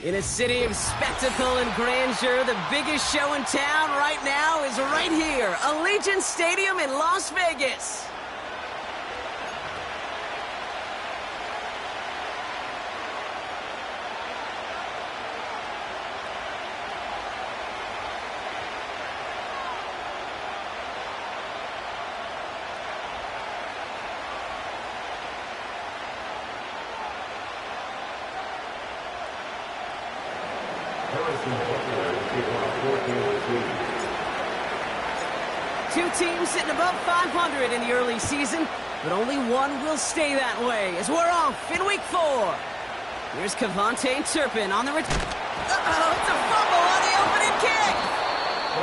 In a city of spectacle and grandeur, the biggest show in town right now is right here, Allegiant Stadium in Las Vegas. Two teams sitting above 500 in the early season, but only one will stay that way as we're off in week 4. Here's Kevontae Turpin on the return. Uh-oh, it's a fumble on the opening kick!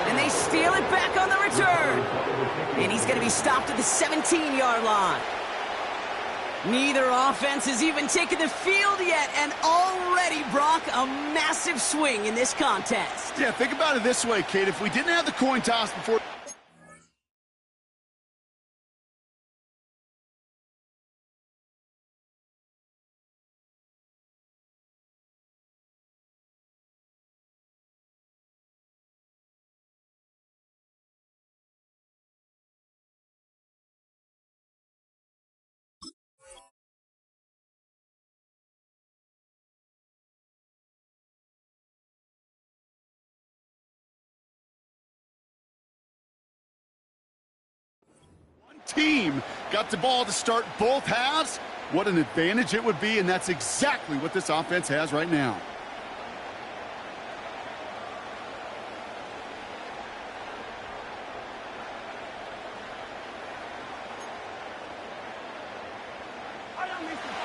And they steal it back on the return. And he's going to be stopped at the 17-yard line. Neither offense has even taken the field yet, and already, Brock, a massive swing in this contest. Yeah, think about it this way, kid. If we didn't have the coin toss before... team got the ball to start both halves, what an advantage it would be, and that's exactly what this offense has right now.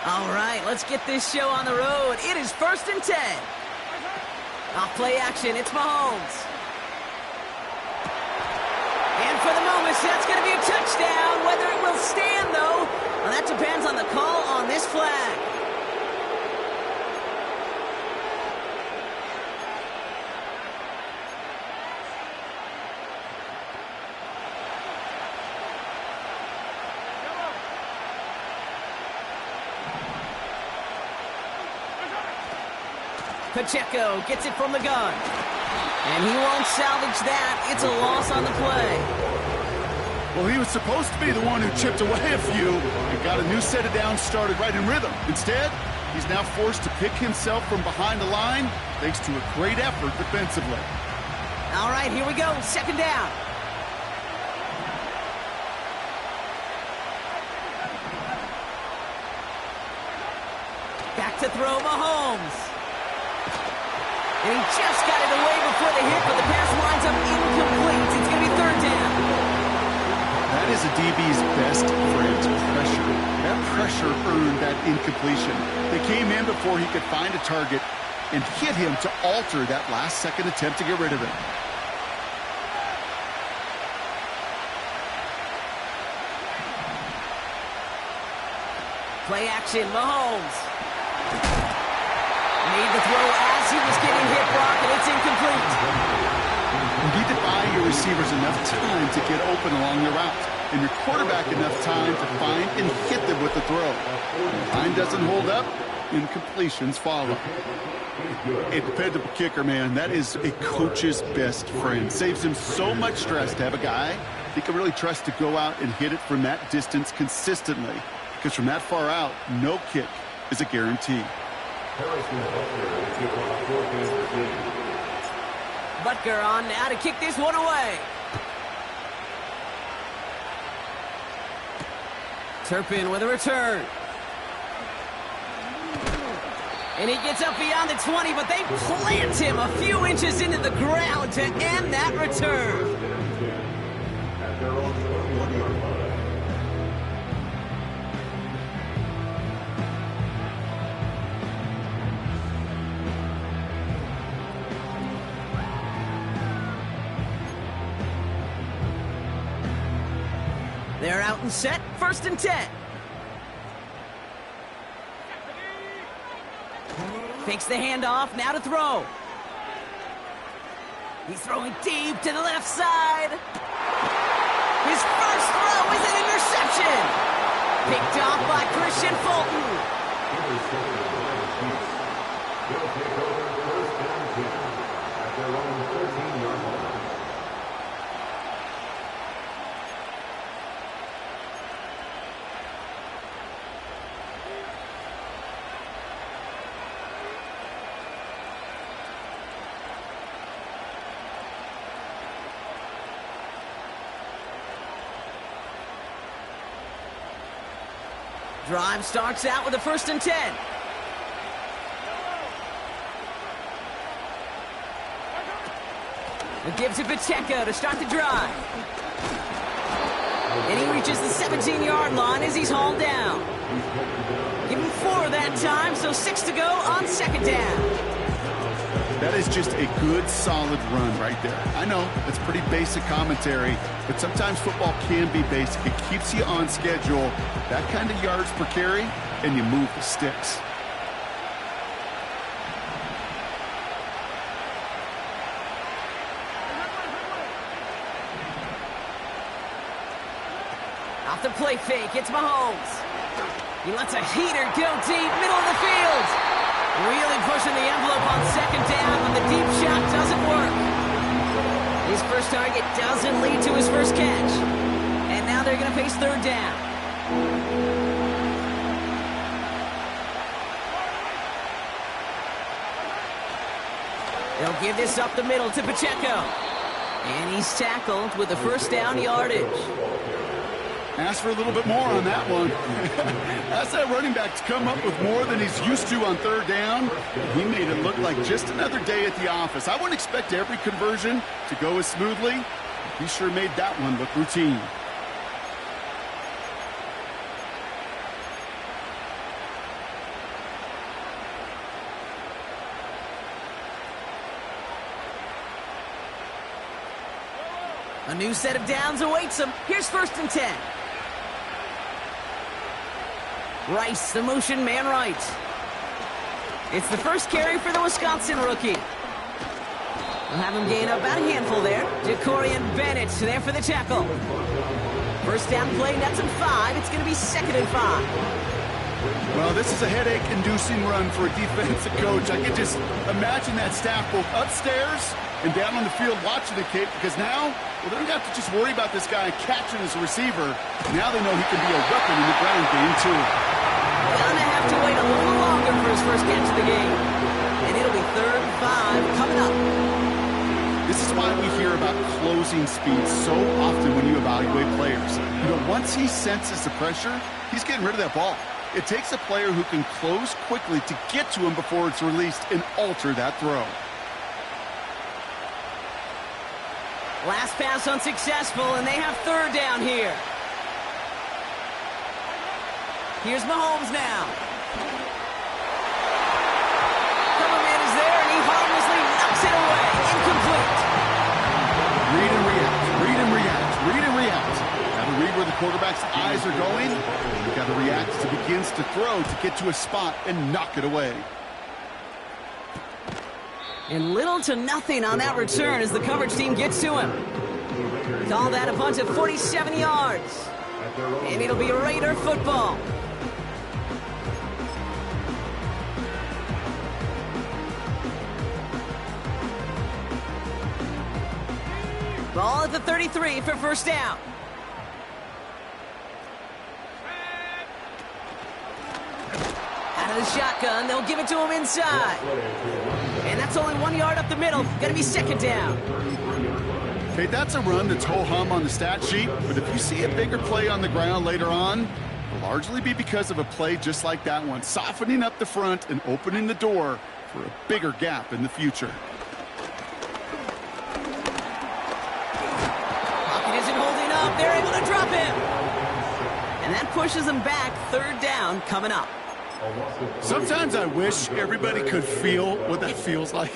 All right, let's get this show on the road. It is 1st and 10. Off play action, it's Mahomes. And for the moment, that's going to be a touchdown. Whether it will stand, though, well, that depends on the call on this flag. Pacheco gets it from the gun. And he won't salvage that. It's a loss on the play. Well, he was supposed to be the one who chipped away a few and got a new set of downs started right in rhythm. Instead, he's now forced to pick himself from behind the line thanks to a great effort defensively. All right, here we go. 2nd down. Back to throw, Mahomes. And he just got it away before the hit, but the pass winds up incomplete. It's going to be 3rd down. That is a DB's best friend, pressure. That pressure earned that incompletion. They came in before he could find a target and hit him to alter that last-second attempt to get rid of it. Play action, Mahomes. Made the throw as he was getting hit, Brock, and it's incomplete. You need to buy your receivers enough time to get open along the route, and your quarterback enough time to find and hit them with the throw. When the line doesn't hold up, incompletions follow. A dependable kicker, man, that is a coach's best friend. Saves him so much stress to have a guy he can really trust to go out and hit it from that distance consistently, because from that far out, no kick is a guarantee. Butker on now to kick this one away. Turpin with a return. And he gets up beyond the 20, but they plant him a few inches into the ground to end that return. They're out and set, 1st and 10. Fakes the handoff, now to throw. He's throwing deep to the left side. His first throw is an interception. Picked off by Christian Fulton. Drive starts out with a 1st and 10. A give to Pacheco to start the drive. And he reaches the 17-yard line as he's hauled down. Give him 4 that time, so 6 to go on 2nd down. That is just a good, solid run right there. I know, that's pretty basic commentary, but sometimes football can be basic. It keeps you on schedule, that kind of yards per carry, and you move the sticks. Off the play fake, it's Mahomes. He lets a heater go deep, middle of the field. Really pushing the envelope on 2nd down when the deep shot doesn't work. His first target doesn't lead to his first catch. And now they're going to face 3rd down. They'll give this up the middle to Pacheco. And he's tackled with the 1st down yardage. Ask for a little bit more on that one. Ask that running back to come up with more than he's used to on 3rd down. He made it look like just another day at the office. I wouldn't expect every conversion to go as smoothly. He sure made that one look routine. A new set of downs awaits him. Here's 1st and 10. Rice, the motion man right. It's the first carry for the Wisconsin rookie. We'll have him gain about a handful there. Jacorian Bennett there for the tackle. 1st down play, nets him 5. It's going to be 2nd and 5. Well, this is a headache-inducing run for a defensive coach. I can just imagine that staff both upstairs and down on the field watching the Cape, because now, well, they don't have to just worry about this guy catching as a receiver. Now they know he can be a weapon in the ground game, too. Gonna have to wait a little longer for his first catch of the game. And it'll be 3rd and 5 coming up. This is why we hear about closing speed so often when you evaluate players. You know, once he senses the pressure, he's getting rid of that ball. It takes a player who can close quickly to get to him before it's released and alter that throw. Last pass unsuccessful, and they have 3rd down here. Here's Mahomes now. Coverman is there, and he harmlessly knocks it away. Incomplete. Read and react, read and react, read and react. Got to read where the quarterback's eyes are going. You've got to react as he begins to throw to get to a spot and knock it away. And little to nothing on that return as the coverage team gets to him. Call that a punt of 47 yards. And it'll be Raider football. Ball at the 33 for 1st down. Out of the shotgun, they'll give it to him inside. And that's only 1 yard up the middle. Gonna be 2nd down. Okay, that's a run that's ho-hum on the stat sheet, but if you see a bigger play on the ground later on, it'll largely be because of a play just like that one, softening up the front and opening the door for a bigger gap in the future. Pocket isn't holding up. They're able to drop him. And that pushes them back. 3rd down coming up. Sometimes I wish everybody could feel what that feels like.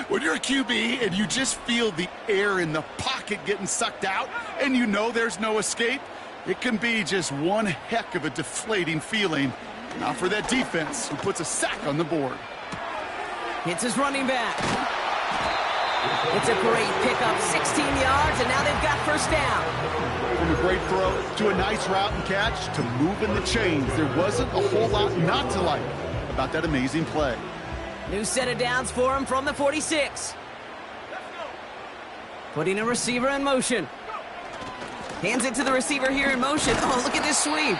When you're a QB and you just feel the air in the pocket getting sucked out and you know there's no escape, it can be just one heck of a deflating feeling. Now for that defense who puts a sack on the board. Hits his running back. It's a great pickup, 16 yards, and now they've got 1st down. From a great throw to a nice route and catch to moving the chains, there wasn't a whole lot not to like about that amazing play. New set of downs for him from the 46. Putting a receiver in motion. Hands it to the receiver here in motion. Oh, look at this sweep.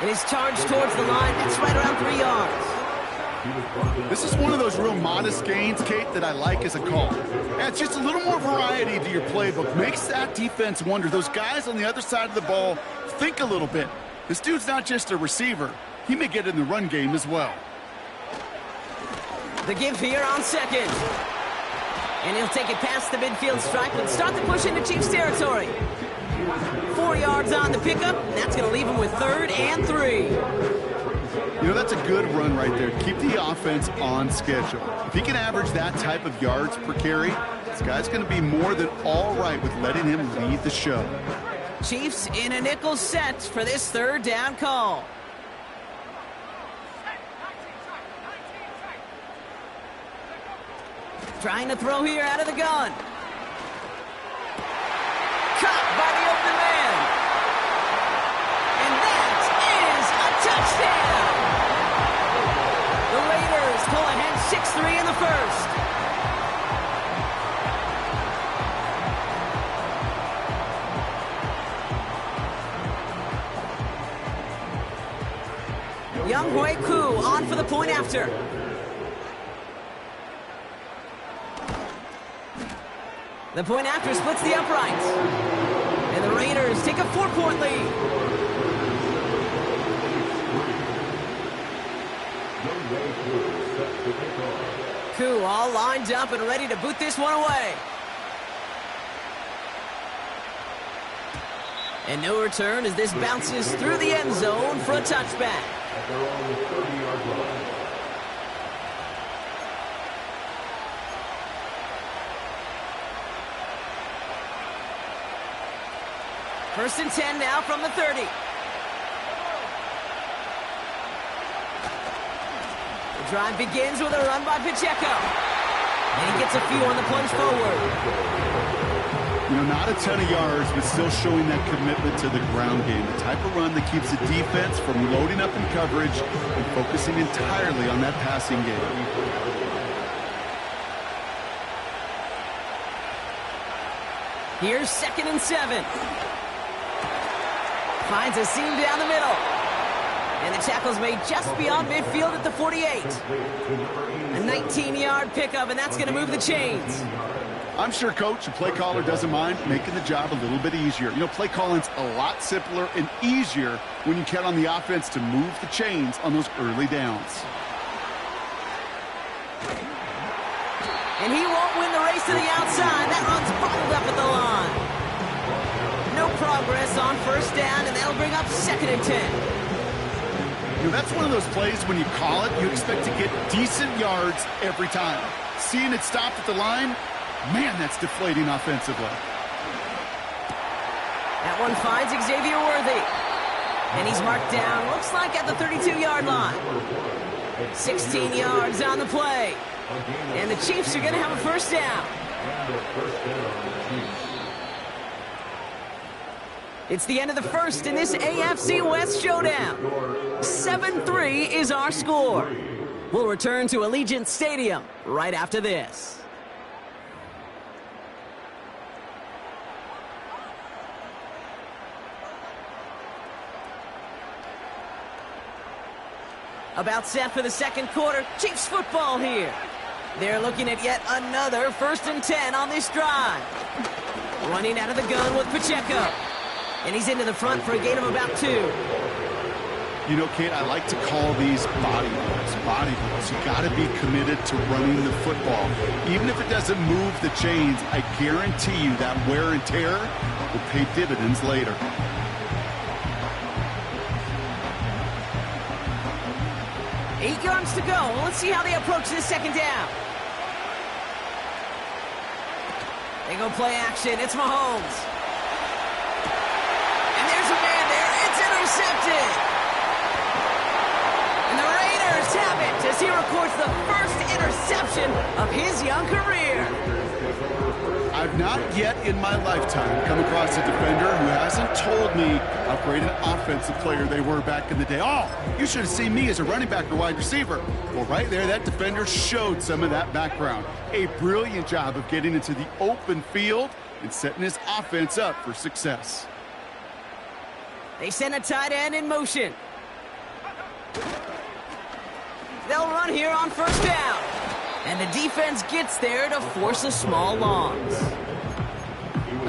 It is charged towards the line. That's right around 3 yards. This is one of those real modest gains, Kate, that I like as a call. It's just a little more variety to your playbook. Makes that defense wonder. Those guys on the other side of the ball think a little bit. This dude's not just a receiver. he may get in the run game as well. The give here on second. And he'll take it past the midfield stripe and start the push into Chiefs territory. 4 yards on the pickup, and that's going to leave him with 3rd and 3. You know, that's a good run right there. Keep the offense on schedule. If he can average that type of yards per carry, this guy's going to be more than all right with letting him lead the show. Chiefs in a nickel set for this 3rd down call. Trying to throw here out of the gun. Caught by the open man. And that is a touchdown. The Raiders pull ahead 6-3 in the first. Young Hui Koo on for the point after. The point after splits the uprights. And the Raiders take a 4-point lead. Koo all lined up and ready to boot this one away. And no return as this bounces through the end zone for a touchback. First and 10 now from the 30. The drive begins with a run by Pacheco. And he gets a few on the plunge forward. You know, not a ton of yards, but still showing that commitment to the ground game. The type of run that keeps the defense from loading up in coverage and focusing entirely on that passing game. Here's 2nd and 7. Finds a seam down the middle. And the tackle's made just beyond midfield at the 48. A 19-yard pickup, and that's going to move the chains. I'm sure Coach, the play caller, doesn't mind making the job a little bit easier. You know, play calling's a lot simpler and easier when you count on the offense to move the chains on those early downs. And he won't win the race to the outside. That run's bottled up at the line. No progress on first down, and that'll bring up 2nd and 10. You know, that's one of those plays when you call it, you expect to get decent yards every time. Seeing it stopped at the line, man, that's deflating offensively. That one finds Xavier Worthy. And he's marked down, looks like at the 32-yard line. 16 yards on the play. And the Chiefs are going to have a first down. It's the end of the first in this AFC West showdown. 7-3 is our score. We'll return to Allegiant Stadium right after this. About set for the 2nd quarter. Chiefs football here. They're looking at yet another 1st and 10 on this drive. Running out of the gun with Pacheco. And he's into the front for a gain of about 2. You know, Kate, I like to call these body blows. Body blows. You got to be committed to running the football. Even if it doesn't move the chains, I guarantee you that wear and tear will pay dividends later. Eight yards to go. Let's see how they approach this 2nd down. They go play action. It's Mahomes. And there's a man there. It's intercepted. And the Raiders have it as he records the first interception of his young career. I've not yet in my lifetime come across a defender who hasn't told me how great an offensive player they were back in the day. Oh, you should have seen me as a running back or wide receiver. Well, right there, that defender showed some of that background. A brilliant job of getting into the open field and setting his offense up for success. They send a tight end in motion. They'll run here on first down. And the defense gets there to force a small loss.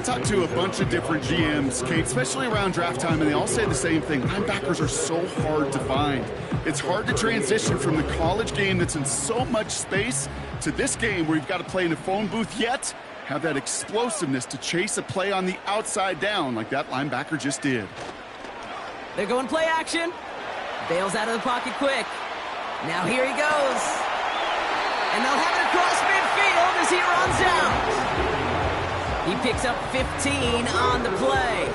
I talked to a bunch of different GMs, Kate, especially around draft time, and they all say the same thing. Linebackers are so hard to find. It's hard to transition from the college game that's in so much space to this game where you've got to play in a phone booth, yet have that explosiveness to chase a play on the outside down like that linebacker just did. They're going play action. Bails out of the pocket quick. Now here he goes. And they'll have it across midfield as he runs out. He picks up 15 on the play.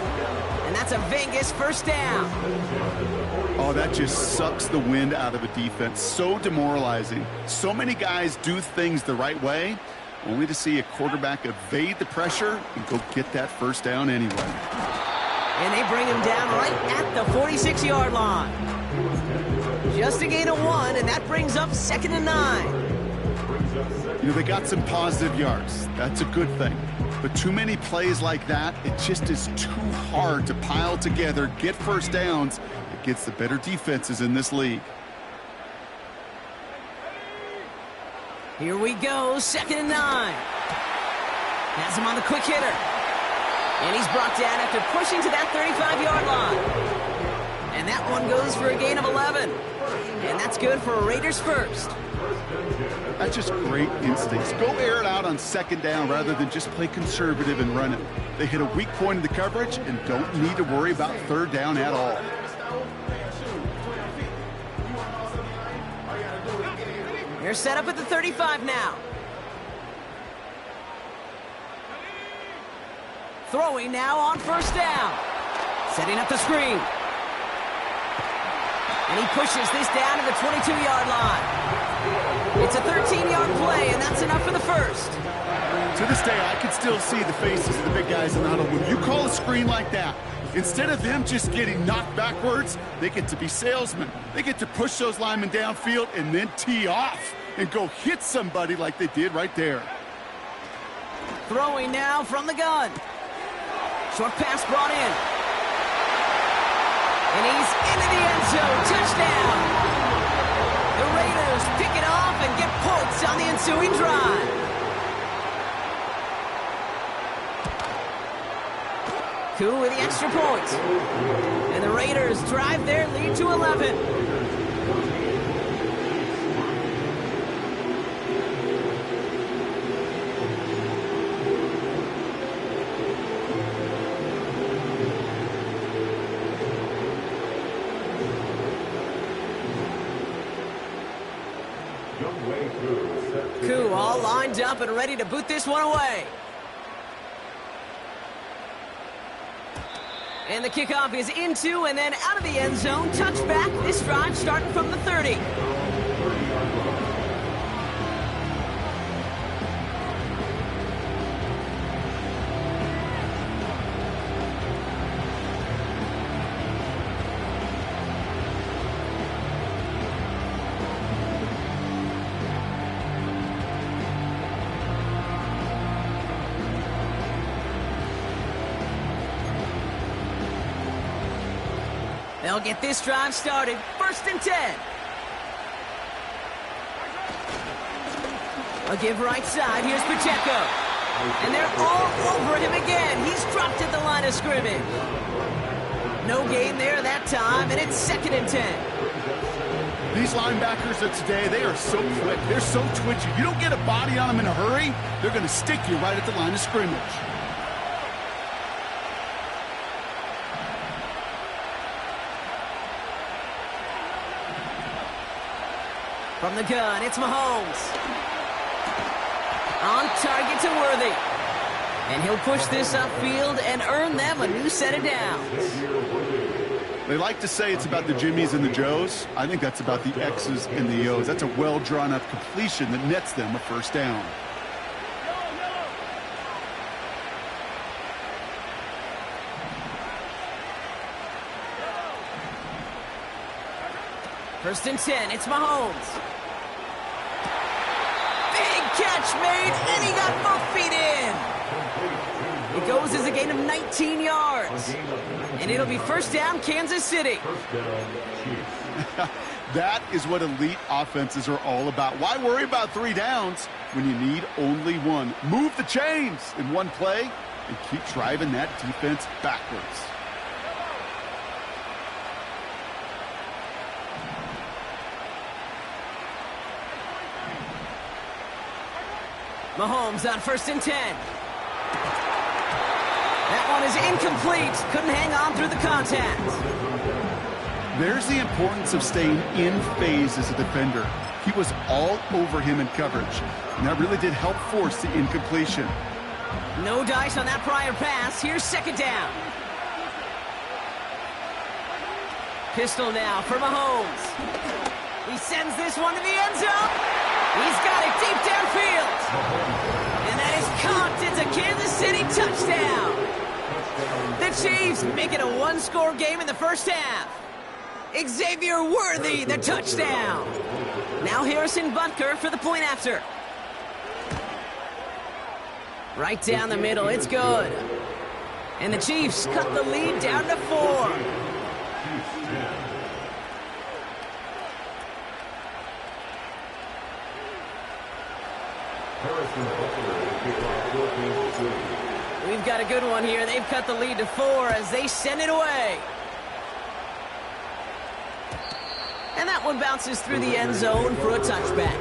And that's a Vegas first down. Oh, that just sucks the wind out of a defense. So demoralizing. So many guys do things the right way, only to see a quarterback evade the pressure and go get that first down anyway. And they bring him down right at the 46-yard line. Just a gain of 1, and that brings up 2nd and 9. You know, they got some positive yards. That's a good thing. But too many plays like that, it just is too hard to pile together, get first downs against the better defenses in this league. Here we go, 2nd and 9. Has him on the quick hitter. And he's brought down after pushing to that 35-yard line. And that one goes for a gain of 11. And that's good for a Raiders first. That's just great instincts. Go air it out on 2nd down rather than just play conservative and run it. They hit a weak point in the coverage and don't need to worry about 3rd down at all. They're set up at the 35 now. Throwing now on 1st down. Setting up the screen. And he pushes this down to the 22-yard line. It's a 13-yard play, and that's enough for the first. To this day, I can still see the faces of the big guys in the huddle. When you call a screen like that, instead of them just getting knocked backwards, they get to be salesmen. They get to push those linemen downfield and then tee off and go hit somebody like they did right there. Throwing now from the gun. Short pass brought in. And he's into the end zone. Touchdown. The Raiders pick it off and get points on the ensuing drive. Koo with the extra point. And the Raiders drive their lead to 11. Koo all lined up and ready to boot this one away. And the kickoff is into and then out of the end zone. Touchback. This drive starting from the 30. They'll get this drive started. 1st and 10. A give right side. Here's Pacheco. And they're all over him again. He's dropped at the line of scrimmage. No gain there that time, and it's 2nd and 10. These linebackers of today, they are so quick. They're so twitchy. You don't get a body on them in a hurry, they're going to stick you right at the line of scrimmage. From the gun, it's Mahomes. On target to Worthy. And he'll push this upfield and earn them a new set of downs. They like to say it's about the Jimmies and the Joes. I think that's about the X's and the O's. That's a well-drawn-up completion that nets them a 1st down. First and 10, it's Mahomes. Big catch made, and he got both feet in. It goes as a gain of 19 yards. And it'll be 1st down, Kansas City. That is what elite offenses are all about. Why worry about 3 downs when you need only 1? Move the chains in one play, and keep driving that defense backwards. Mahomes on 1st and 10. That one is incomplete. Couldn't hang on through the contact. There's the importance of staying in phase as a defender. He was all over him in coverage, and that really did help force the incompletion. No dice on that prior pass. Here's 2nd down. Pistol now for Mahomes. He sends this one to the end zone. He's got it deep downfield. And that is caught. It's a Kansas City touchdown. The Chiefs make it a one-score game in the first half. Xavier Worthy, the touchdown. Now Harrison Butker for the point after. Right down the middle, it's good. And the Chiefs cut the lead down to 4. We've got a good one here. They've cut the lead to 4 as they send it away. And that one bounces through the end zone for a touchback.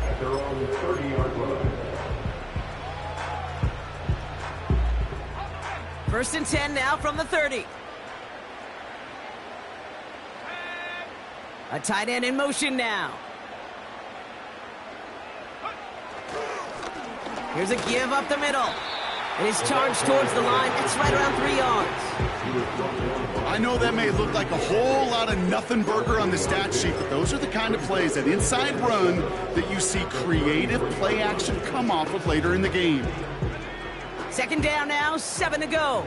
At their own 30-yard line. 1st and 10 now from the 30. A tight end in motion now. Here's a give up the middle. And it's charged towards the line. It's right around 3 yards. I know that may look like a whole lot of nothing burger on the stat sheet, but those are the kind of plays, that inside run, that you see creative play action come off of later in the game. 2nd down now, 7 to go.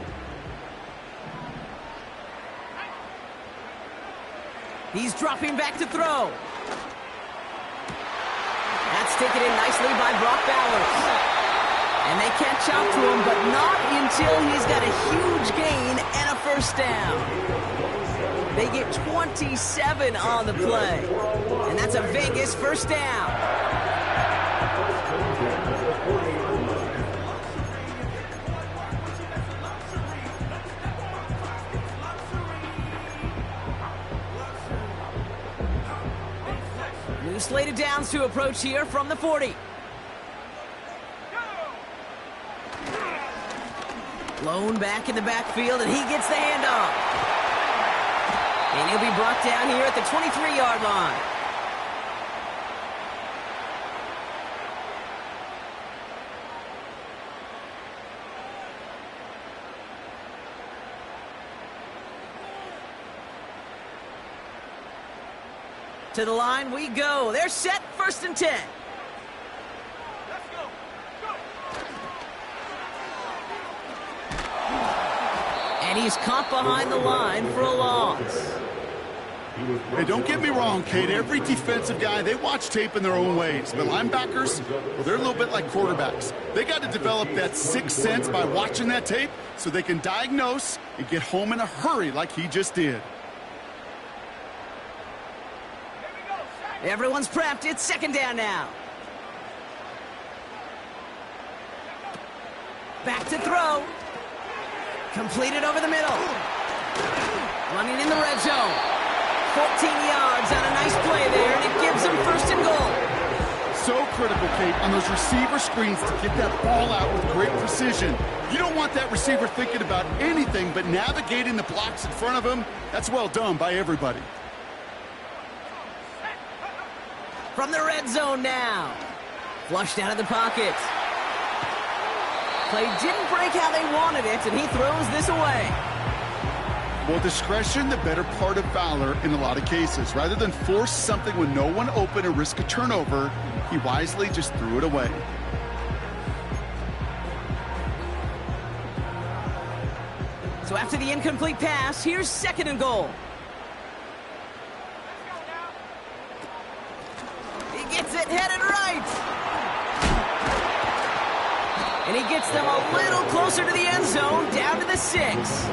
He's dropping back to throw. That's taken in nicely by Brock Bowers. And they catch up to him, but not until he's got a huge gain and a 1st down. They get 27 on the play. And that's a Vegas 1st down. New slate of downs to approach here from the 40. Lone back in the backfield, and he gets the handoff. And he'll be brought down here at the 23-yard line. To the line we go. They're set, 1st and 10. And he's caught behind the line for a loss. Hey, don't get me wrong, Kate. Every defensive guy, they watch tape in their own ways. But linebackers, well, they're a little bit like quarterbacks. They got to develop that sixth sense by watching that tape so they can diagnose and get home in a hurry like he just did. Everyone's prepped. It's 2nd down now. Back to throw. Completed over the middle. Running in the red zone. 14 yards on a nice play there, and it gives them 1st and goal. So critical, Kate, on those receiver screens to get that ball out with great precision. You don't want that receiver thinking about anything but navigating the blocks in front of him. That's well done by everybody. From the red zone now. Flushed out of the pocket. Play didn't break how they wanted it, and he throws this away. Well, discretion, the better part of valor in a lot of cases. Rather than force something when no one open and risk a turnover, he wisely just threw it away. So after the incomplete pass, here's 2nd and goal. He gets it headed right. And he gets them a little closer to the end zone, down to the 6.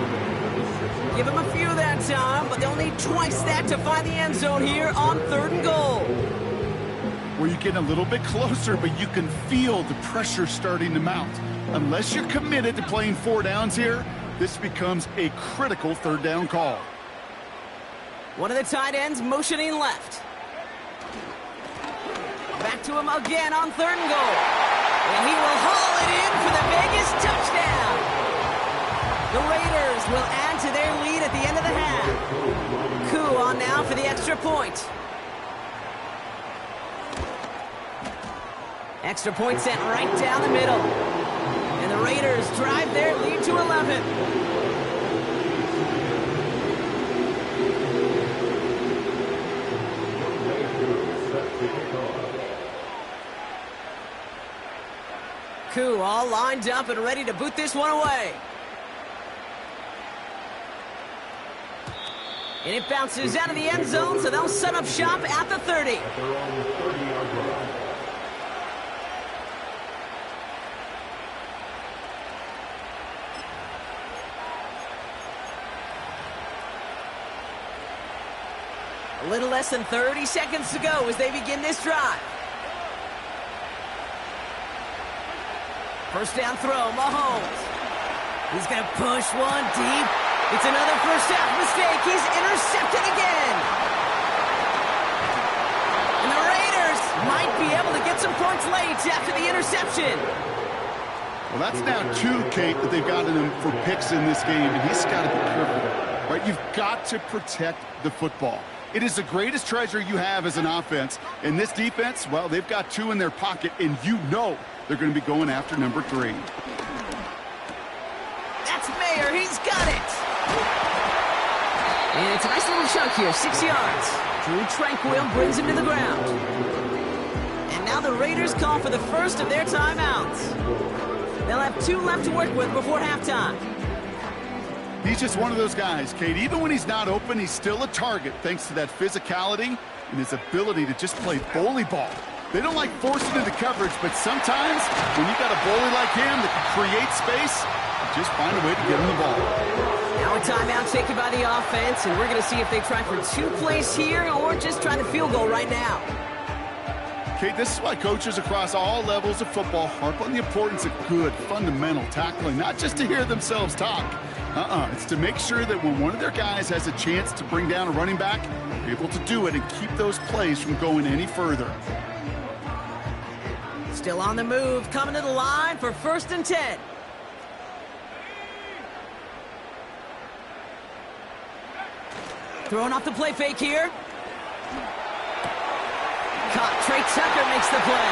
Give him a few that time, but they'll need twice that to find the end zone here on 3rd and goal. Well, you getting a little bit closer, but you can feel the pressure starting to mount. Unless you're committed to playing 4 downs here, this becomes a critical 3rd down call. One of the tight ends motioning left. Back to him again on 3rd and goal. And he will haul it in for the Vegas touchdown. The Raiders will add to their lead at the end of the half. Koo on now for the extra point. Extra point sent right down the middle. And the Raiders drive their lead to 11. Koo all lined up and ready to boot this one away. And it bounces out of the end zone, so they'll set up shop at the 30. At their own 30-yard line. A little less than 30 seconds to go as they begin this drive. First down throw, Mahomes. He's going to push one deep. It's another first half mistake. He's intercepted again. And the Raiders might be able to get some points late after the interception. Well, that's now 2, Kate, that they've gotten him for picks in this game, and he's got to be careful. Right? You've got to protect the football. It is the greatest treasure you have as an offense. And this defense, well, they've got 2 in their pocket, and you know they're going to be going after number 3. That's Mayer. He's got it. And it's a nice little chunk here, 6 yards. Drew Tranquil brings him to the ground. And now the Raiders call for the first of their timeouts. They'll have 2 left to work with before halftime. He's just one of those guys, Kate. Even when he's not open, he's still a target thanks to that physicality and his ability to just play bully ball. They don't like forcing into coverage, but sometimes when you got a bully like him that can create space, just find a way to get him the ball. Now a timeout taken by the offense, and we're going to see if they try for 2 plays here or just try the field goal right now. Kate, this is why coaches across all levels of football harp on the importance of good, fundamental tackling, not just to hear themselves talk. It's to make sure that when one of their guys has a chance to bring down a running back, they're able to do it and keep those plays from going any further. Still on the move, coming to the line for 1st and 10. Throwing off the play fake here. Caught. Trey Tucker makes the play.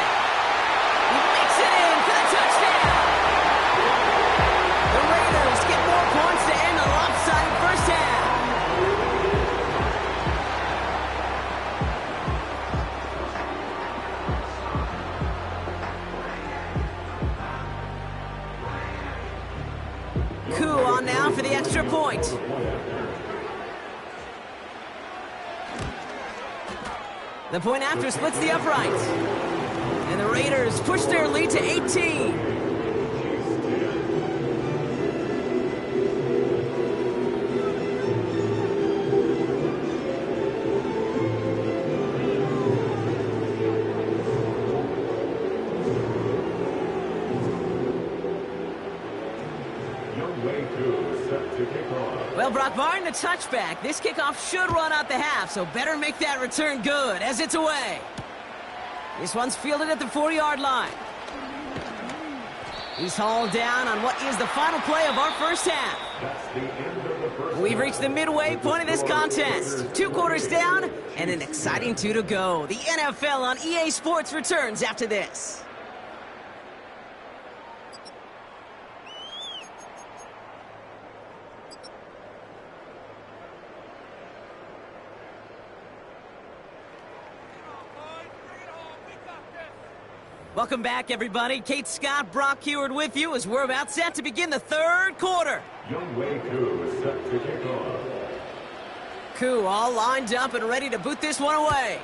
He makes it in for the touchdown. The Raiders get more points to end a lopsided first half. Koo on now for the extra point. The point after splits the uprights. And the Raiders push their lead to 18. Well, Brock Martin, a touchback. This kickoff should run out the half, so better make that return good as it's away. This one's fielded at the 40-yard line. He's hauled down on what is the final play of our first half. We've reached the midway point of this contest. 2 quarters down and an exciting 2 to go. The NFL on EA Sports returns after this. Welcome back, everybody. Kate Scott, Brock Heward with you as we're about set to begin the 3rd quarter. Youngway Koo is set to kick off. Koo all lined up and ready to boot this one away.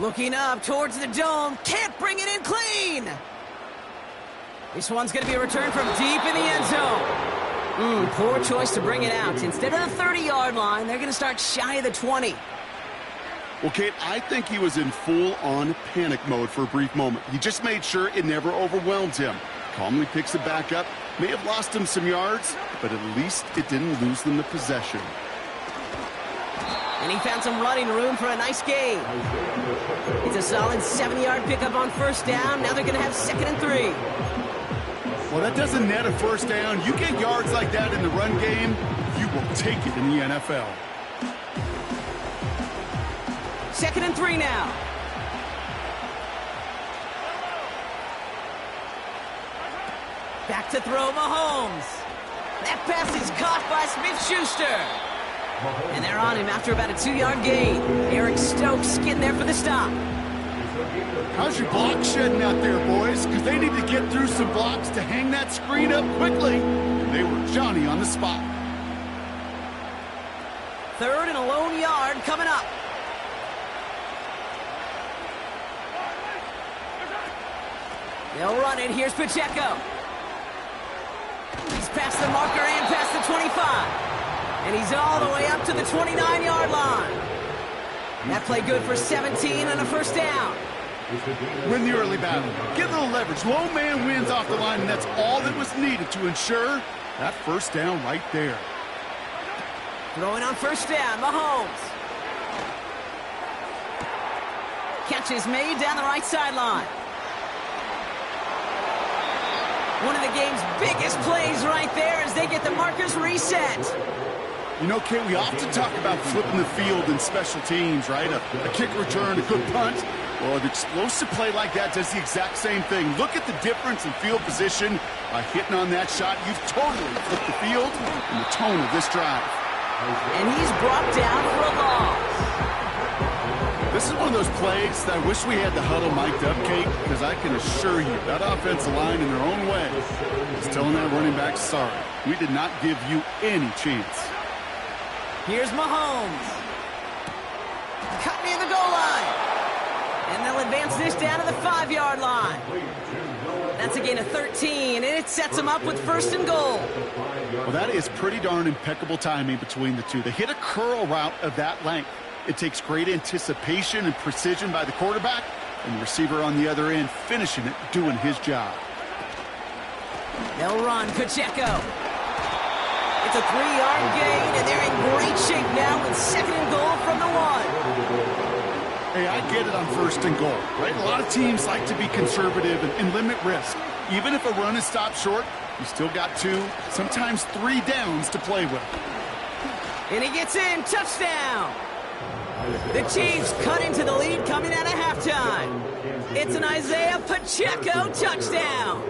Looking up towards the dome. Can't bring it in clean. This one's going to be a return from deep in the end zone. Poor choice to bring it out. Instead of the 30-yard line, they're going to start shy of the 20. Well, Kate, I think he was in full-on panic mode for a brief moment. He just made sure it never overwhelmed him. Calmly picks it back up. May have lost him some yards, but at least it didn't lose them the possession. And he found some running room for a nice gain. It's a solid 7-yard pickup on first down. Now they're going to have 2nd and 3. Well, that doesn't net a first down. You get yards like that in the run game, you will take it in the NFL. 2nd and 3 now. Back to throw Mahomes. That pass is caught by Smith-Schuster. And they're on him after about a 2-yard gain. Eric Stokes getting there for the stop. How's your block shedding out there, boys? Because they need to get through some blocks to hang that screen up quickly. And they were Johnny on the spot. 3rd and a lone yard coming up. They'll run it. Here's Pacheco. He's past the marker and past the 25. And he's all the way up to the 29-yard line. That play good for 17 and a first down. Win the early battle. Get a little leverage. Low man wins off the line, and that's all that was needed to ensure that first down right there. Throwing on first down, Mahomes. Catch is made down the right sideline. One of the game's biggest plays right there as they get the markers reset. You know, Kate, we often talk about flipping the field in special teams, right? A kick return, a good punt. Well, an explosive play like that does the exact same thing. Look at the difference in field position. By hitting on that shot, you've totally flipped the field and the tone of this drive. And he's brought down for a loss. This is one of those plays that I wish we had the huddle mic'd up, Kate, because I can assure you that offensive line in their own way is telling that running back, sorry, we did not give you any chance. Here's Mahomes. Cut near the goal line. And they'll advance this down to the 5-yard line. That's a gain of 13, and it sets them up with 1st and goal. Well, that is pretty darn impeccable timing between the two. They hit a curl route of that length. It takes great anticipation and precision by the quarterback, and the receiver on the other end finishing it, doing his job. They'll run Pacheco. It's a 3-yard gain, and they're in great shape now with 2nd and goal from the 1. Hey, I get it on 1st and goal, right? A lot of teams like to be conservative and limit risk. Even if a run is stopped short, you still got 2, sometimes 3 downs to play with. And he gets in, touchdown! The Chiefs cut into the lead coming out of halftime. It's an Isaiah Pacheco touchdown.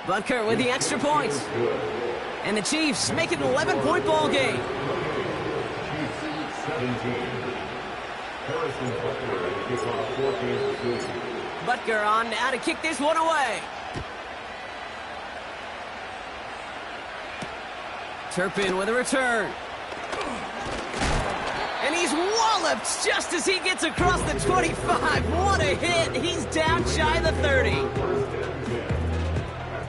Butker with the extra points. And the Chiefs make it an 11-point ball game. Butker on now to kick this one away. Turpin with a return. And he's walloped just as he gets across the 25. What a hit. He's down shy of the 30.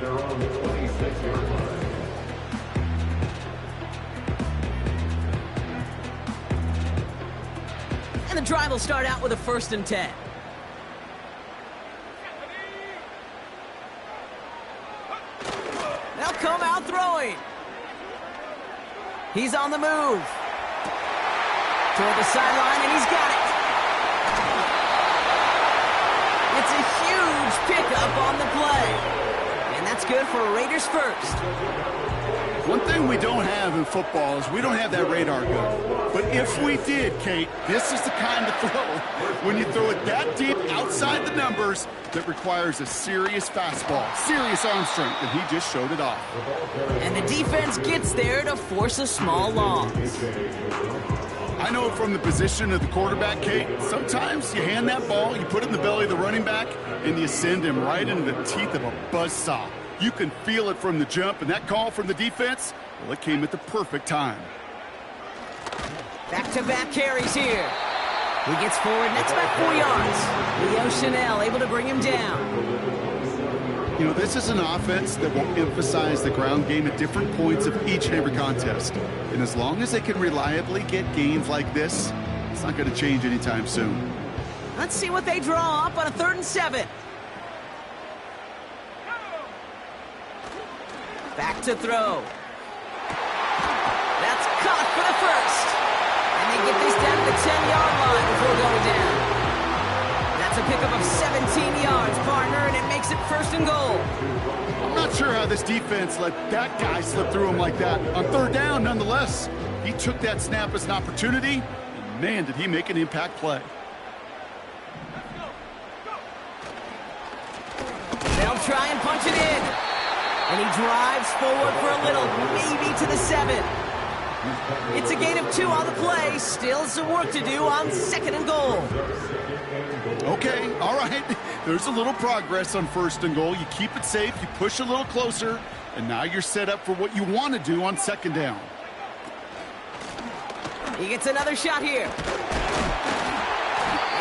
They're on the 26-yard line. And the drive will start out with a 1st and 10. They'll come out throwing. He's on the move. Toward the sideline, and he's got it. It's a huge pickup on the play. And that's good for a Raiders first. One thing we don't have in football is we don't have that radar gun. But if we did, Kate, this is the kind of throw, when you throw it that deep outside the numbers, that requires a serious fastball, serious arm strength, and he just showed it off. And the defense gets there to force a small loss. I know from the position of the quarterback, Kate, sometimes you hand that ball, you put it in the belly of the running back, and you send him right into the teeth of a buzzsaw. You can feel it from the jump, and that call from the defense, well, it came at the perfect time. Back-to-back carries here. He gets forward, and that's about 4 yards. Leo Chanel able to bring him down. You know, this is an offense that will emphasize the ground game at different points of each and every contest. And as long as they can reliably get gains like this, it's not going to change anytime soon. Let's see what they draw up on a 3rd and 7. Back to throw. That's caught for the first. And they get this down to the 10-yard line before going down. That's a pickup of 17 yards, partner, and it makes it 1st and goal. I'm not sure how this defense let that guy slip through him like that. On 3rd down, nonetheless, he took that snap as an opportunity, and man, did he make an impact play. They'll try and punch it in. And he drives forward for a little, maybe to the 7. It's a gain of 2 on the play. Still some work to do on 2nd and goal. Okay, all right. There's a little progress on 1st and goal. You keep it safe, you push a little closer, and now you're set up for what you want to do on 2nd down. He gets another shot here.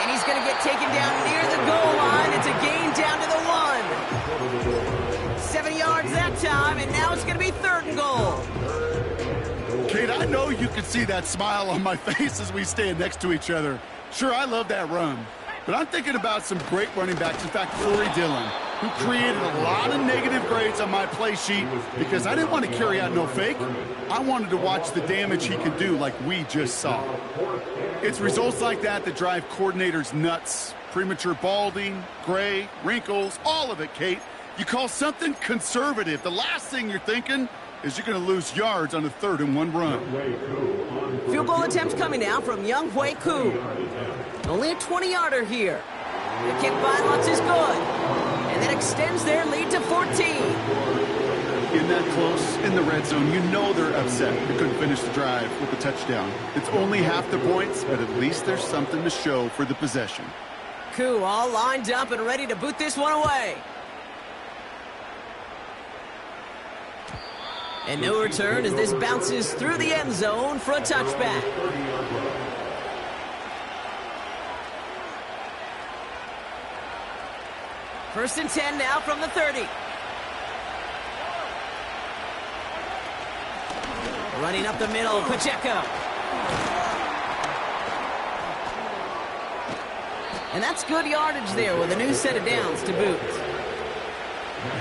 And he's going to get taken down near the goal line. It's a gain down to the 1. 7 yards that time, and now it's going to be 3rd and goal. Kate, I know you can see that smile on my face as we stand next to each other. Sure, I love that run. But I'm thinking about some great running backs. In fact, Corey Dillon, who created a lot of negative grades on my play sheet because I didn't want to carry out no fake. I wanted to watch the damage he could do like we just saw. It's results like that that drive coordinators nuts. Premature balding, gray, wrinkles, all of it, Kate. You call something conservative. The last thing you're thinking is you're going to lose yards on a 3rd and 1 run. Field goal attempts coming now from Young Hui Koo. Only a 20-yarder here. The kick violence is good. And that extends their lead to 14. In that close, in the red zone, you know they're upset. They couldn't finish the drive with a touchdown. It's only half the points, but at least there's something to show for the possession. Koo all lined up and ready to boot this one away. And no return as this bounces through the end zone for a touchback. First and 10 now from the 30. Running up the middle, Pacheco. And that's good yardage there with a new set of downs to boot.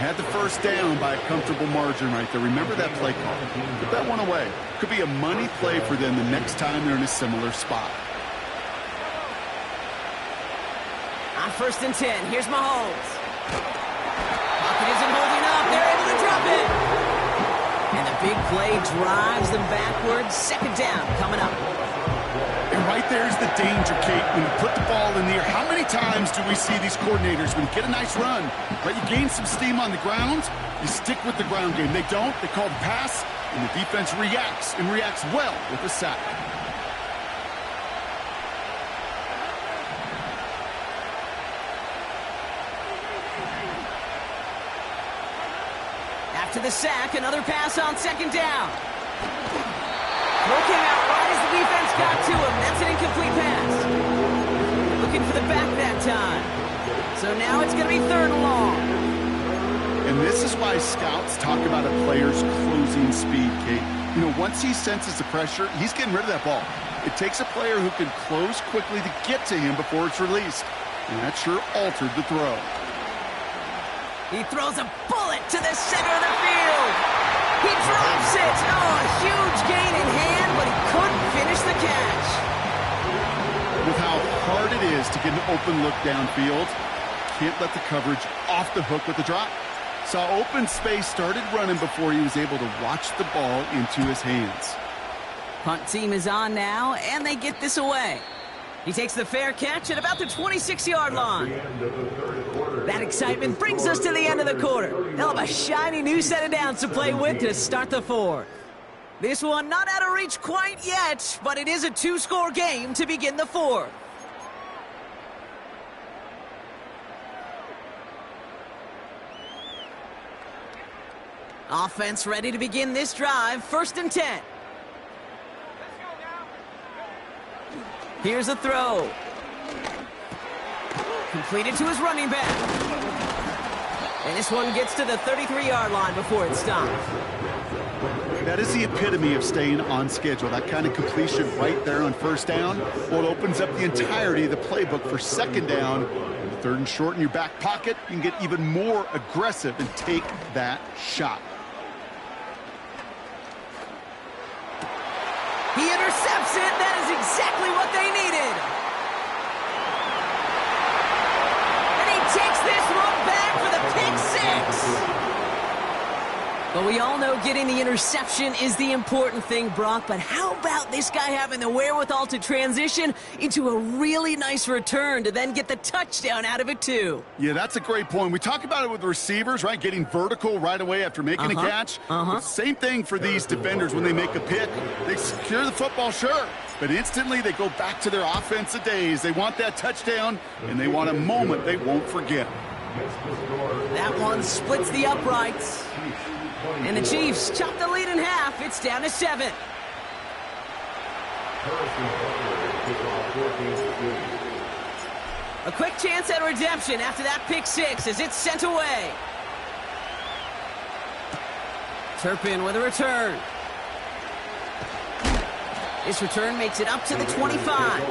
Had the first down by a comfortable margin right there. Remember that play call. Put that one away. Could be a money play for them the next time they're in a similar spot. On 1st and 10, here's Mahomes. Pocket isn't holding up. They're able to drop it. And the big play drives them backwards. 2nd down coming up. And right there's the danger, Kate. When you put the ball in the air, how many times do we see these coordinators, when you get a nice run, right, you gain some steam on the ground, you stick with the ground game. They don't. They call the pass, and the defense reacts, and reacts well with a sack. After the sack, another pass on 2nd down. Looking out right as the defense got to him. That's an incomplete pass. Looking for the back that time. So now it's going to be 3rd and long. And this is why scouts talk about a player's closing speed, Kate. You know, once he senses the pressure, he's getting rid of that ball. It takes a player who can close quickly to get to him before it's released. And that sure altered the throw. He throws a bullet to the center of the field. He drops it. Oh, a huge gain in hand, but he couldn't finish the catch. With how hard it is to get an open look downfield, can't let the coverage off the hook with the drop. Saw open space, started running before he was able to watch the ball into his hands. Punt team is on now, and they get this away. He takes the fair catch at about the 26-yard line. That excitement brings us to the end of the quarter. They'll have a shiny new set of downs to play with to start the 4th. This one not out of reach quite yet, but it is a 2-score game to begin the 4th. Offense ready to begin this drive. 1st and 10. Here's a throw. Completed to his running back. And this one gets to the 33-yard line before it stops. That is the epitome of staying on schedule. That kind of completion right there on first down. Well, it opens up the entirety of the playbook for second down. And the 3rd and short in your back pocket, you can get even more aggressive and take that shot. He intercepts it. That is exactly what they needed. And he takes this one back for the pick 6. But we all know getting the interception is the important thing, Brock. But how about this guy having the wherewithal to transition into a really nice return to then get the touchdown out of it, too? Yeah, that's a great point. We talk about it with the receivers, right? Getting vertical right away after making a catch. Same thing for these defenders when they make a pick. They secure the football, sure. But instantly they go back to their offensive days. They want that touchdown, and they want a moment they won't forget. That one splits the uprights. And the Chiefs chop the lead in half. It's down to 7. A quick chance at redemption after that pick 6 as it's sent away. Turpin with a return. This return makes it up to the 25.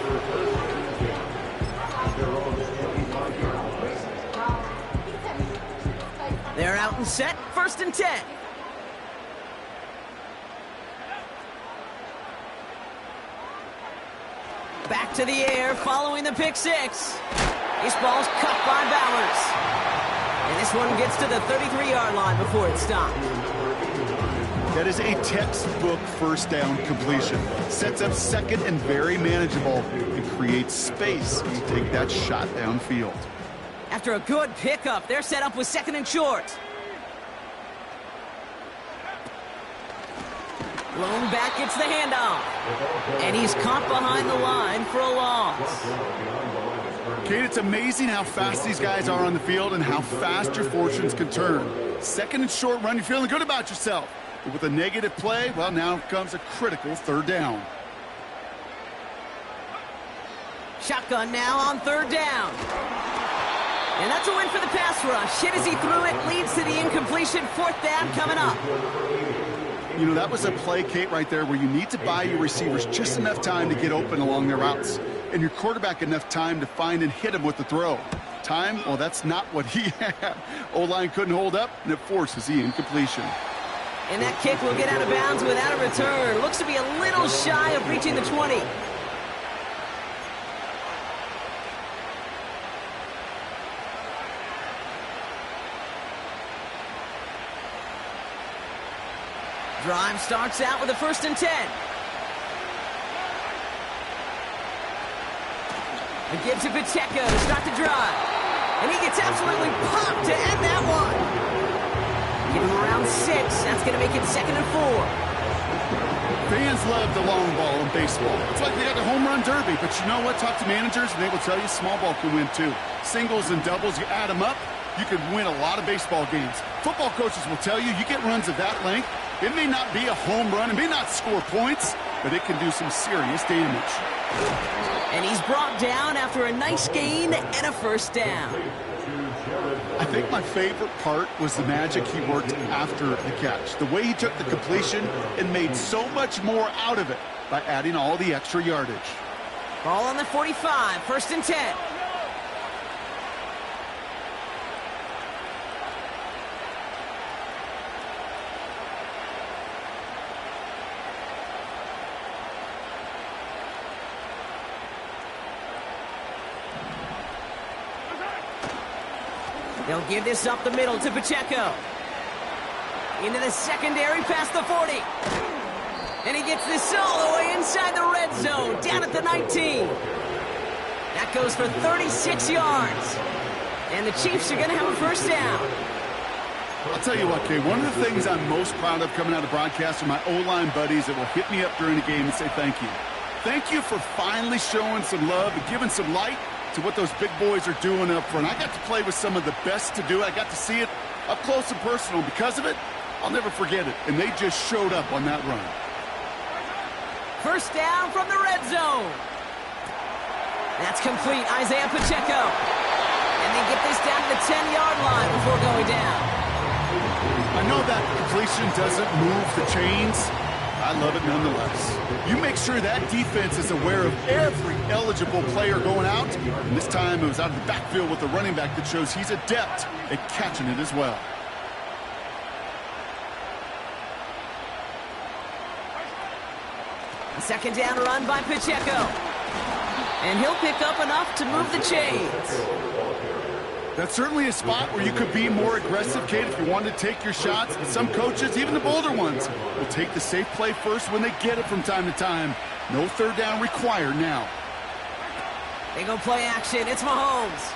They're out and set. 1st and 10. Back to the air following the pick 6. This ball's cut by Bowers. And this one gets to the 33-yard line before it stops. That is a textbook first down completion. Sets up second and very manageable. It creates space to take that shot downfield. After a good pickup, they're set up with 2nd and short. Blown back gets the handoff. And he's caught behind the line for a loss. Kate, it's amazing how fast these guys are on the field and how fast your fortunes can turn. 2nd and short run, you're feeling good about yourself. But with a negative play, well, now comes a critical 3rd down. Shotgun now on 3rd down. And that's a win for the pass rush. Hit as he threw it, leads to the incompletion. 4th down coming up. You know, that was a play, Kate, right there where you need to buy your receivers just enough time to get open along their routes. And your quarterback enough time to find and hit him with the throw. Time, well, that's not what he had. O-line couldn't hold up, and it forces the incompletion. And that kick will get out of bounds without a return. Looks to be a little shy of reaching the 20. Drive starts out with a 1st and 10. And gives to Pacheco to start the drive. And he gets absolutely popped to end that one. Give him around 6. That's going to make it 2nd and 4. Fans love the long ball in baseball. It's like they got the home run derby. But you know what? Talk to managers, and they will tell you small ball can win too. Singles and doubles, you add them up, you can win a lot of baseball games. Football coaches will tell you, you get runs of that length, it may not be a home run, it may not score points, but it can do some serious damage. And he's brought down after a nice gain and a 1st down. I think my favorite part was the magic he worked after the catch. The way he took the completion and made so much more out of it by adding all the extra yardage. Ball on the 45, 1st and 10. They'll give this up the middle to Pacheco. Into the secondary past the 40. And he gets this all the way inside the red zone, down at the 19. That goes for 36 yards. And the Chiefs are going to have a 1st down. I'll tell you what, Kay, one of the things I'm most proud of coming out of broadcast are my O-line buddies that will hit me up during the game and say thank you. Thank you for finally showing some love and giving some light to what those big boys are doing up front. I got to play with some of the best to do it. I got to see it up close and personal. Because of it, I'll never forget it. And they just showed up on that run. 1st down from the red zone. That's complete. Isaiah Pacheco. And they get this down to the 10-yard line before going down. I know that completion doesn't move the chains. I love it nonetheless. You make sure that defense is aware of every eligible player going out. And this time it was out of the backfield with the running back that shows he's adept at catching it as well. A second down run by Pacheco. And he'll pick up enough to move the chains. That's certainly a spot where you could be more aggressive, Kate, if you wanted to take your shots. But some coaches, even the bolder ones, will take the safe play first when they get it from time to time. No third down required now. They go play action. It's Mahomes.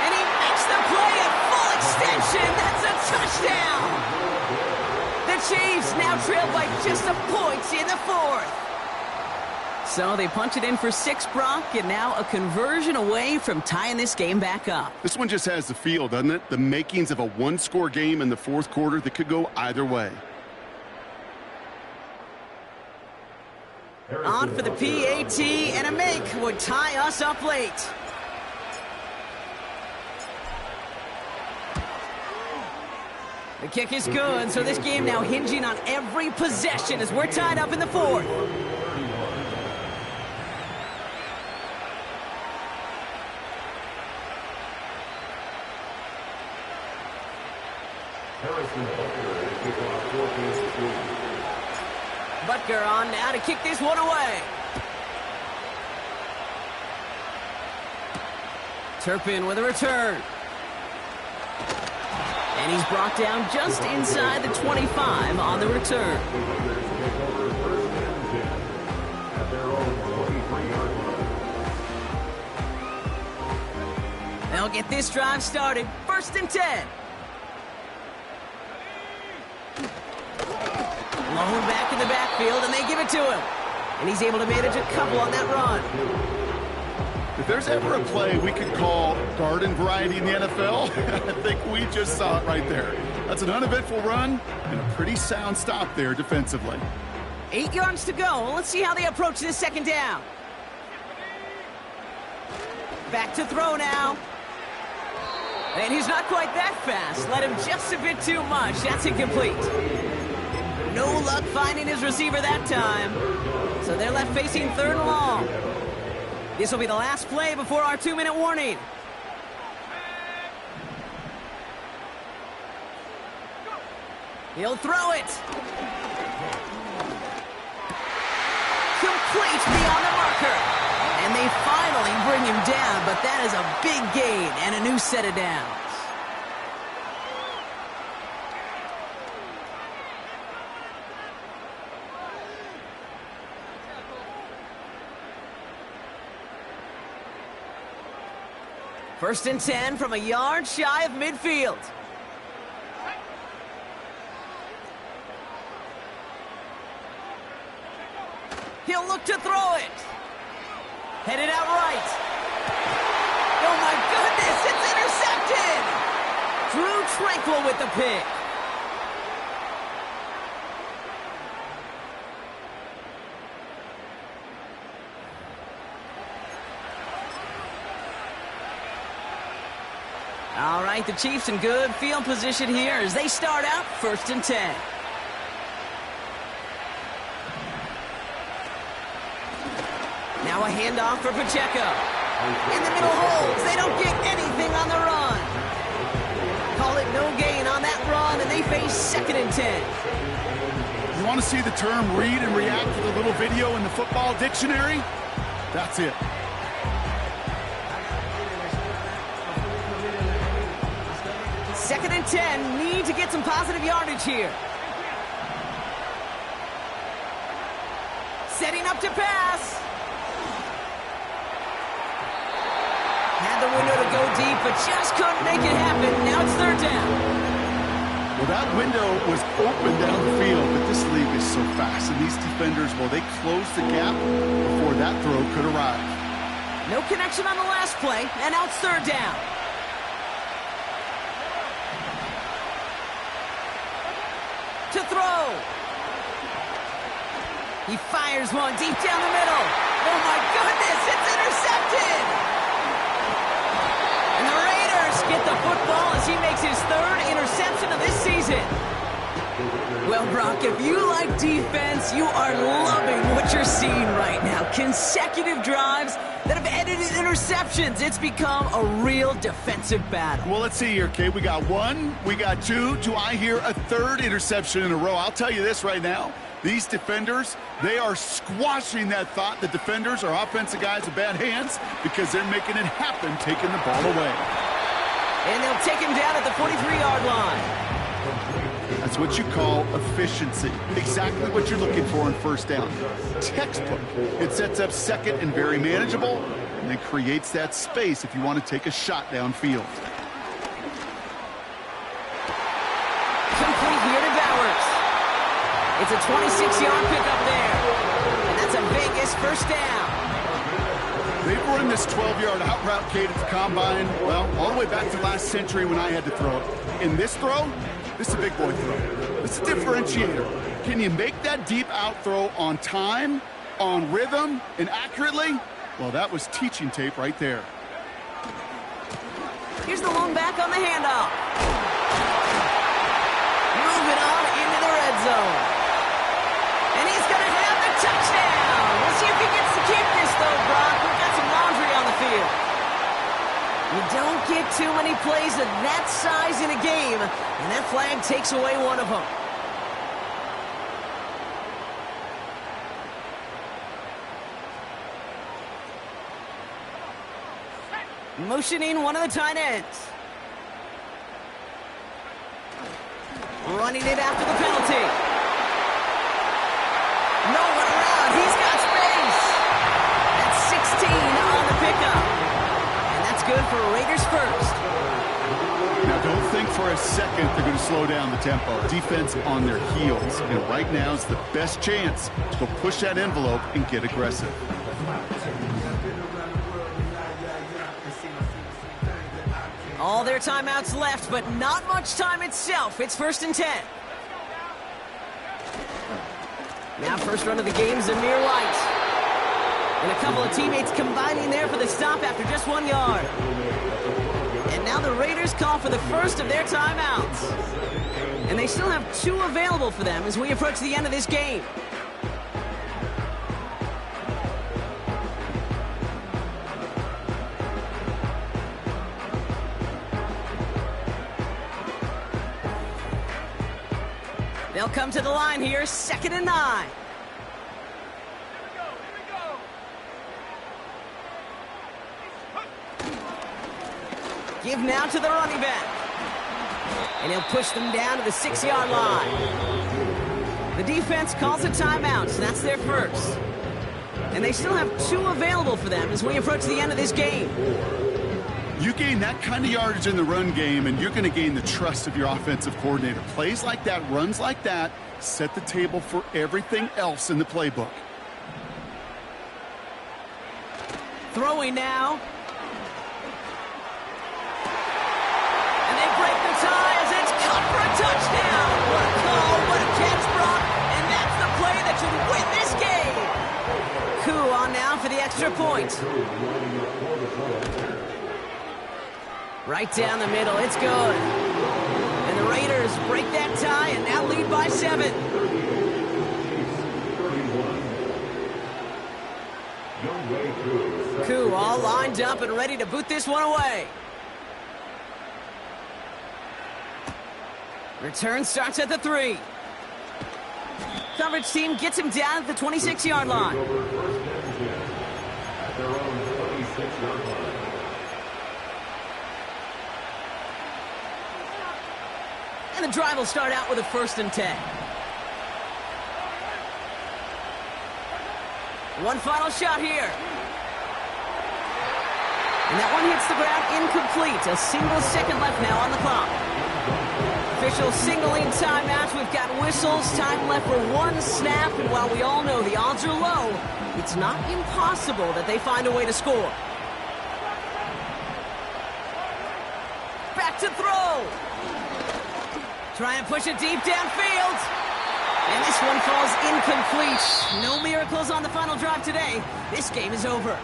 And he makes the play at full extension. That's a touchdown. The Chiefs now trail by just a point in the fourth. So they punch it in for 6, Brock, and now a conversion away from tying this game back up. This one just has the feel, doesn't it? The makings of a one-score game in the fourth quarter that could go either way. On for the PAT, and a make would tie us up late. The kick is good, so this game now hinging on every possession as we're tied up in the fourth. Butker on now to kick this one away. Turpin with a return. And he's brought down just inside the 25 on the return. They'll get this drive started. 1st and 10. Lone back in the backfield, and they give it to him. And he's able to manage a couple on that run. If there's ever a play we could call garden variety in the NFL, I think we just saw it right there. That's an uneventful run and a pretty sound stop there defensively. 8 yards to go. Let's see how they approach this second down. Back to throw now. And he's not quite that fast. Let him just a bit too much. That's incomplete. No luck finding his receiver that time. So they're left facing 3rd and long. This will be the last play before our 2-minute warning. He'll throw it. Complete beyond the marker. And they finally bring him down, but that is a big gain and a new set of downs. First and 10 from a yard shy of midfield. He'll look to throw it. Headed out right. Oh my goodness, it's intercepted! Drew Tranquil with the pick. All right, the Chiefs in good field position here as they start out 1st and 10. Now a handoff for Pacheco. In the middle holds. They don't get anything on the run. Call it no gain on that run, and they face 2nd and 10. You want to see the term read and react to the little video in the football dictionary? That's it. Second and 10, need to get some positive yardage here. Setting up to pass. Had the window to go deep, but just couldn't make it happen. Now it's 3rd down. Well, that window was open down the field, but this league is so fast. And these defenders, well, they closed the gap before that throw could arrive. No connection on the last play, and now it's 3rd down. To throw. He fires one deep down the middle. Oh my goodness, it's intercepted! get the football as he makes his third interception of this season. Well, Brock, if you like defense, you are loving what you're seeing right now. Consecutive drives that have ended in interceptions. It's become a real defensive battle. Well, let's see here, Kate. We got one, we got two. Do I hear a third interception in a row? I'll tell you this right now. These defenders, they are squashing that thought that defenders are offensive guys with bad hands because they're making it happen, taking the ball away. And they'll take him down at the 43-yard line. That's what you call efficiency. Exactly what you're looking for in first down. Textbook. It sets up second and very manageable, and then creates that space if you want to take a shot downfield. Complete here to Bowers. It's a 26-yard pickup there. And that's a Vegas first down. They've run this 12-yard out route, Kate, at the combine, well, all the way back to last century when I had to throw it. In this throw, this is a big boy throw. This is a differentiator. Can you make that deep out throw on time, on rhythm, and accurately? Well, that was teaching tape right there. Here's the lone back on the handoff. Moving on into the red zone. And he's going to have the touchdown. We'll see if he gets to keep this, though, Brock. We've got some laundry on the field. You don't get too many plays of that size in a game, and that flag takes away one of them. Motioning one of the tight ends. Running it after the penalty. No one around. He's got space. That's 16 on the pickup. Good for Raiders first. Now, don't think for a second they're going to slow down the tempo. Defense on their heels. And right now is the best chance to go push that envelope and get aggressive. All their timeouts left, but not much time itself. It's 1st and 10. Now first run of the game is a mere light. And a couple of teammates combining there for the stop after just 1 yard. And now the Raiders call for the first of their timeouts. And they still have 2 available for them as we approach the end of this game. They'll come to the line here, 2nd and 9. Give now to the running back. And he'll push them down to the 6-yard line. The defense calls a timeout, so that's their first. And they still have 2 available for them as we approach the end of this game. You gain that kind of yardage in the run game, and you're going to gain the trust of your offensive coordinator. Plays like that, runs like that, set the table for everything else in the playbook. Throwing now. Touchdown! What a call, what a catch, Brock, and that's the play that should win this game. Koo on now for the extra point. Right down the middle, it's good. And the Raiders break that tie and now lead by 7. Koo all lined up and ready to boot this one away. Return starts at the 3. Coverage team gets him down at the 26-yard line. And the drive will start out with a 1st and 10. One final shot here. And that one hits the ground incomplete. A single second left now on the clock. Officials signaling timeouts. We've got whistles. Time left for 1 snap. And while we all know the odds are low, it's not impossible that they find a way to score. Back to throw. Try and push it deep downfield. And this one falls incomplete. No miracles on the final drive today. This game is over.